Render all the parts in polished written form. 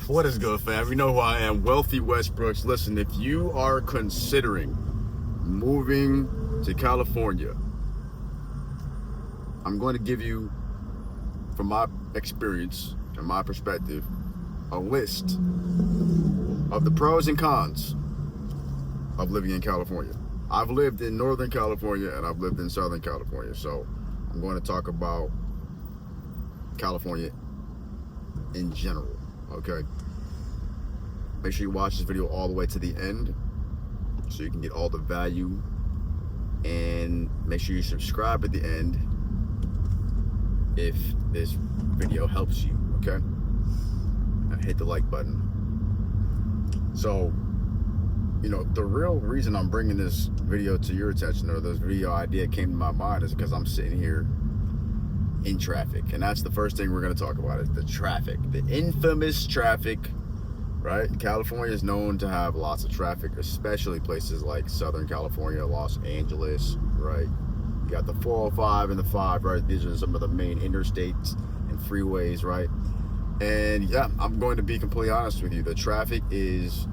What is good, fam? You know who I am, Wealthy Westbrooks. Listen, if you are considering moving to California, I'm going to give you, from my experience and my perspective, a list of the pros and cons of living in California. I've lived in Northern California and I've lived in Southern California, so I'm going to talk about California in general. Okay, make sure you watch this video all the way to the end so you can get all the value, and make sure you subscribe at the end if this video helps you. Okay, now hit the like button. So, you know, the real reason I'm bringing this video to your attention, or this video idea came to my mind, is because I'm sitting here in traffic, and that's the first thing we're going to talk about, is the traffic, the infamous traffic, right? California is known to have lots of traffic, especially places like Southern California, Los Angeles, right? You got the 405 and the 5, right? These are some of the main interstates and freeways, right? And yeah, I'm going to be completely honest with you, the traffic is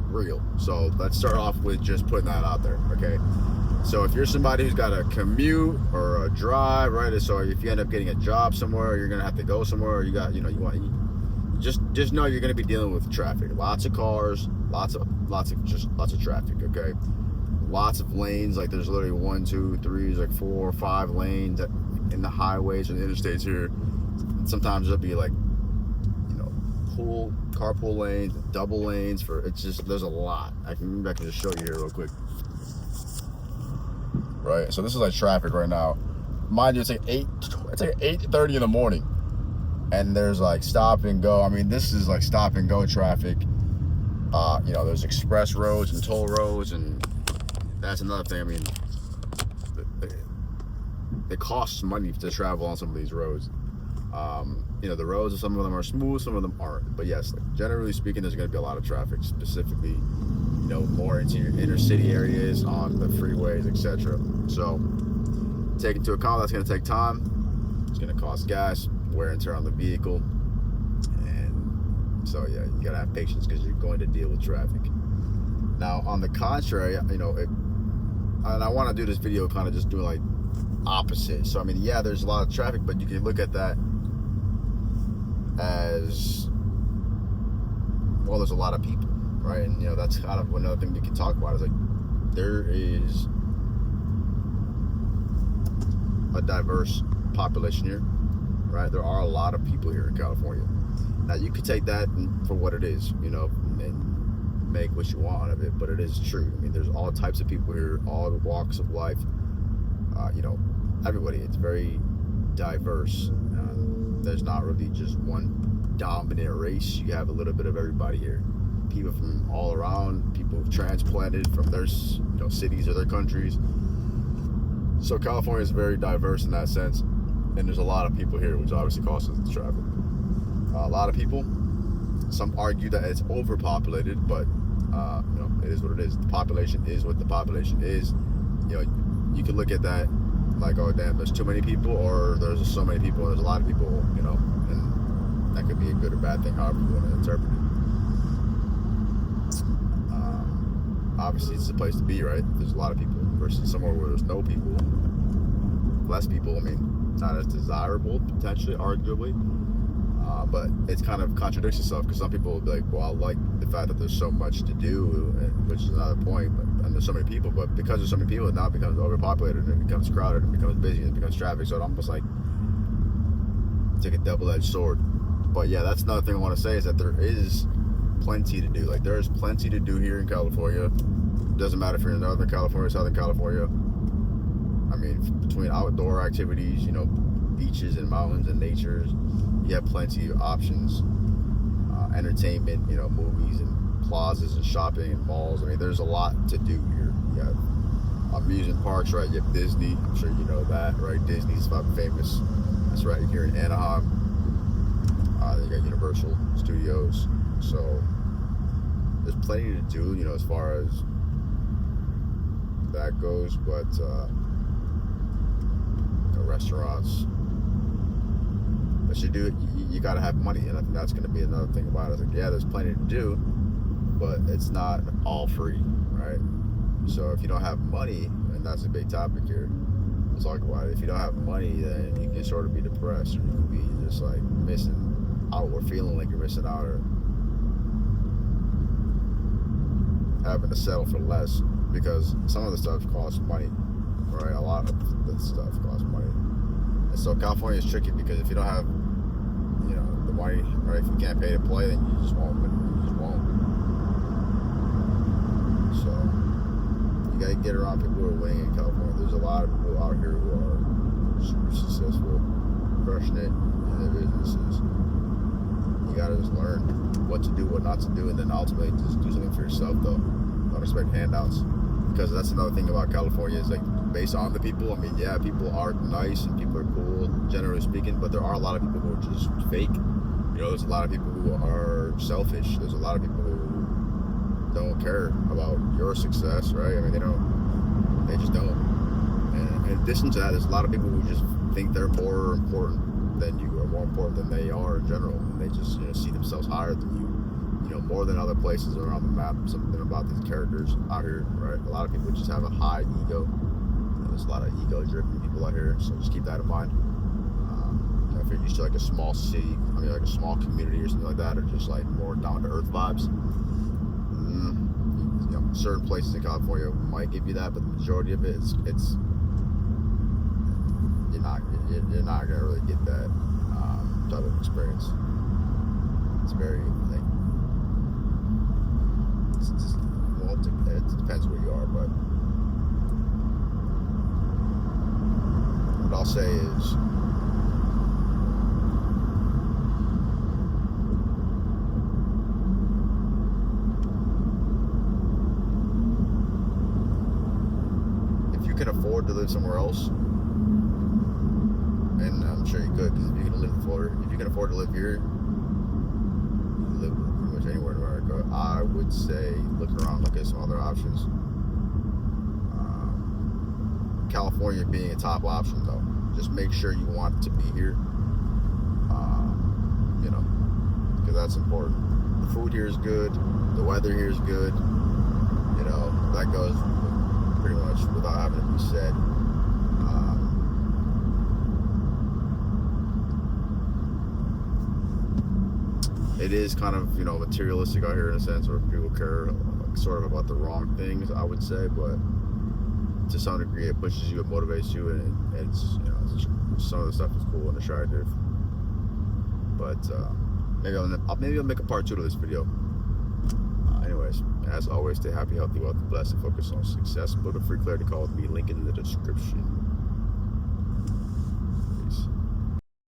real. So let's start off with just putting that out there, okay? So if you're somebody who's got a commute or a drive, right? So if you end up getting a job somewhere, or you're gonna have to go somewhere, or you just know you're gonna be dealing with traffic. Lots of cars, lots of traffic, okay? Lots of lanes, like there's literally 1, 2, 3, there's like 4 or 5 lanes in the highways and the interstates here. Sometimes there'll be like, you know, carpool lanes, double lanes there's a lot. I can just show you here real quick. Right, so this is like traffic right now. Mind you, it's like 8:30 in the morning, and there's like stop and go. I mean, this is like stop and go traffic. You know, there's express roads and toll roads, and that's another thing. I mean, it costs money to travel on some of these roads. You know, the roads, some of them are smooth, some of them aren't. But yes, like, generally speaking, there's going to be a lot of traffic, specifically, you know, more into your inner city areas, on the freeways, etc. So take into account that's going to take time. It's going to cost gas, wear and tear on the vehicle, and so yeah, you got to have patience because you're going to deal with traffic. Now, on the contrary, you know, and I want to do this video kind of just doing like opposite. So I mean, yeah, there's a lot of traffic, but you can look at that as, well, there's a lot of people, right? And you know, that's kind of another thing we can talk about, is like there is a diverse population here, right? There are a lot of people here in California. Now you could take that for what it is, you know, and make what you want of it, but it is true. I mean, there's all types of people here, all the walks of life, you know, everybody. It's very diverse. There's not really just one dominant race. You have a little bit of everybody here. People from all around, people transplanted from their, you know, cities or their countries. So California is very diverse in that sense, and there's a lot of people here, which obviously causes the traffic. A lot of people. Some argue that it's overpopulated, but you know, it is what it is. The population is what the population is. You know, you can look at that like, oh damn, there's too many people, or there's so many people, and there's a lot of people, you know, and that could be a good or bad thing, however you want to interpret it. Obviously, it's the place to be, right? There's a lot of people versus somewhere where there's no people, less people. I mean, not as desirable, potentially, arguably, but it kind of contradicts itself, because some people will be like, well, I like the fact that there's so much to do, which is another point, and there's so many people, but because there's so many people, it now becomes overpopulated, and it becomes crowded, and it becomes busy, and it becomes traffic. So it almost like, it's like a double-edged sword. But yeah, that's another thing I want to say, is that there is plenty to do. Like, there is plenty to do here in California. It doesn't matter if you're in Northern California, Southern California. I mean, between outdoor activities, you know, beaches and mountains and natures, you have plenty of options. Entertainment, you know, movies and plazas and shopping and malls. I mean, there's a lot to do here. You have amusement parks, right? You have Disney. I'm sure you know that, right? Disney's about famous. That's right, here in Anaheim. You got Universal Studios. So there's plenty to do, you know, as far as that goes. But you know, restaurants, But you got to have money, and I think that's going to be another thing about it. It's like, yeah, there's plenty to do, but it's not all free, right? So if you don't have money, and that's a big topic here, let's talk about it. If you don't have money, then you can sort of be depressed, or you can be just like missing out, or feeling like you're missing out, or having to settle for less, because some of the stuff costs money, right? A lot of the stuff costs money. And so California is tricky, because if you don't have, the money, right? If you can't pay to play, then you just won't. So you gotta get around people who are winning in California. There's a lot of people out here who are super successful, crushing it in their businesses. You gotta just learn what to do, what not to do, and then ultimately just do something for yourself, though. Don't expect handouts, because that's another thing about California, is like, based on the people. I mean, yeah, people are nice and people are cool, generally speaking, but there are a lot of people who are just fake. There's a lot of people who are selfish. There's a lot of people who don't care about your success, right? I mean, they just don't. And in addition to that, there's a lot of people who just think they're more important than you, or more important than they are in general, and they just see themselves higher than you, more than other places around the map. Something about these characters out here, right? A lot of people just have a high ego. There's a lot of ego-driven people out here, so just keep that in mind. If you're used to like a small city, like a small community or something like that, or just like more down-to-earth vibes, certain places in California might give you that, but the majority of it, it's you're not gonna really get that type of experience. It's very like, it depends where you are, but what I'll say is, if you can afford to live somewhere else, and I'm sure you could, because if you can afford to live here, you can live pretty much anywhere in America. I would say look around, look at some other options. California being a top option, though. Just make sure you want to be here, because that's important. The food here is good, the weather here is good, that goes pretty much without having to be said. It is kind of, materialistic out here in a sense, where people care sort of about the wrong things, I would say, but to some degree it pushes you, it motivates you, and it's, some of the stuff is cool and attractive. But maybe I'll make a part 2 to this video. Anyways, as always, stay happy, healthy, wealthy, blessed, and focus on success. Book a free clarity call with me, link in the description.